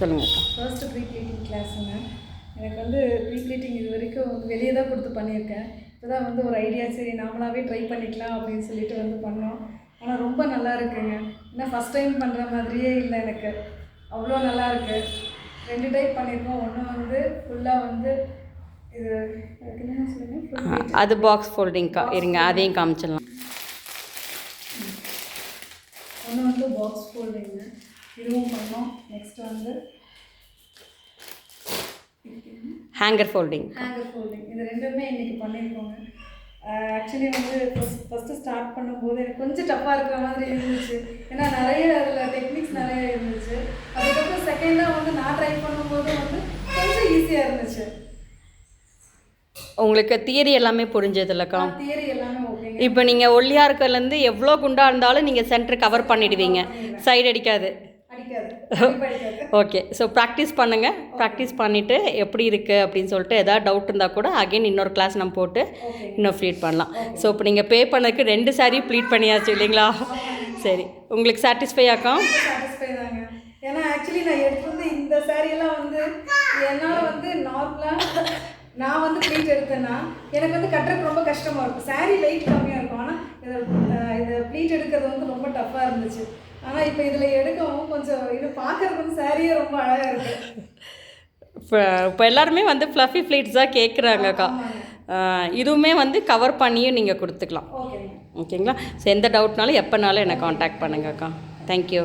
சொல்லுங்கக்கா. First pre pleating கிளாஸுங்க. எனக்கு வந்து ப்ரீ ப்ளீட்டிங் இது வரைக்கும் வெளியே தான் கொடுத்து பண்ணியிருக்கேன். இப்போ தான் வந்து ஒரு ஐடியா, சரி நாமளாகவே ட்ரை பண்ணிக்கலாம் அப்படின்னு சொல்லிட்டு வந்து பண்ணோம். ஆனால் ரொம்ப நல்லா இருக்குங்க. ஏன்னா ஃபஸ்ட் டைம் பண்ணுற மாதிரியே இல்லை எனக்கு. அவ்வளோ நல்லா இருக்குது. 2 டைப் பண்ணியிருக்கோம். ஒன்று வந்து ஃபுல்லாக வந்து இது என்ன சொல்லுங்கள், அது பாக்ஸ் ஃபோல்டிங்க்கா. இருங்க அதையும் காமிச்சிடலாம். ஒன்று வந்து பாக்ஸ் ஃபோல்டிங்க, இதுவும் பண்ணோம். நெக்ஸ்ட் வந்து ஹேங்கர் ஃபோல்டிங். இது ரெண்டுமே இன்றைக்கி பண்ணியிருக்கோங்க. ஆக்சுவலி வந்து ஃபஸ்ட்டு ஸ்டார்ட் பண்ணும்போது எனக்கு கொஞ்சம் டஃப்பாக இருக்கிற மாதிரி இருந்துச்சு. ஏன்னா நிறைய அதில் டெக்னிக்ஸ் நிறைய இருந்துச்சு. அதுக்கப்புறம் செகண்டாக வந்து நான் ட்ரை பண்ணும்போது வந்து கொஞ்சம் ஈஸியாக இருந்துச்சு. உங்களுக்கு தியரி எல்லாமே புரிஞ்சதில்லக்கா? தியரி எல்லாமே ஓகேங்க. இப்போ நீங்கள் ஒல்லியாக இருக்கிறதுலேருந்து எவ்வளோ குண்டாக இருந்தாலும் நீங்கள் சென்டர் கவர் பண்ணிடுவீங்க, சைடு அடிக்காது. ஓகே. ஸோ ப்ராக்டிஸ் பண்ணுங்கள். ப்ராக்டிஸ் பண்ணிவிட்டு எப்படி இருக்குது அப்படின்னு சொல்லிட்டு எதாவது டவுட் இருந்தால் கூட அகைன் இன்னொரு கிளாஸ் நம்ம போட்டு இன்னும் ப்ளீட் பண்ணலாம். ஸோ இப்போ நீங்கள் பே பண்ணதுக்கு 2 சாரி ப்ளீட் பண்ணியாச்சு இல்லைங்களா? சரி, உங்களுக்கு சாட்டிஸ்ஃபை ஆக்கா? சாட்டிஸ்ஃபை தாங்க. ஏன்னா ஆக்சுவலி நான் எடுத்து வந்து இந்த சாரியெல்லாம் வந்து என்னால் வந்து நார்மலாக நான் வந்து ப்ளீட் எடுத்தேன்னா எனக்கு வந்து கட்டுறதுக்கு ரொம்ப கஷ்டமாக இருக்கும். சாரீ வெயிட் கம்மியாக இருக்கும். ஆனால் இதை ப்ளீட் எடுக்கிறது வந்து ரொம்ப டஃப்பாக இருந்துச்சு. ஆனால் இப்போ இதில் எடுக்கவும் கொஞ்சம் இது பார்க்குறதுக்கு வந்து சாரியே ரொம்ப அழகாக இருக்குது. இப்போ எல்லாருமே வந்து ஃப்ளஃபி ப்ளீட்ஸ் தான் கேட்குறாங்கக்கா. இதுவுமே வந்து கவர் பண்ணியும் நீங்கள் கொடுத்துக்கலாம். ஓகேங்களா? ஸோ எந்த டவுட்னாலும் எப்போனாலும் என்னை காண்டாக்ட் பண்ணுங்கக்கா. தேங்க்யூ.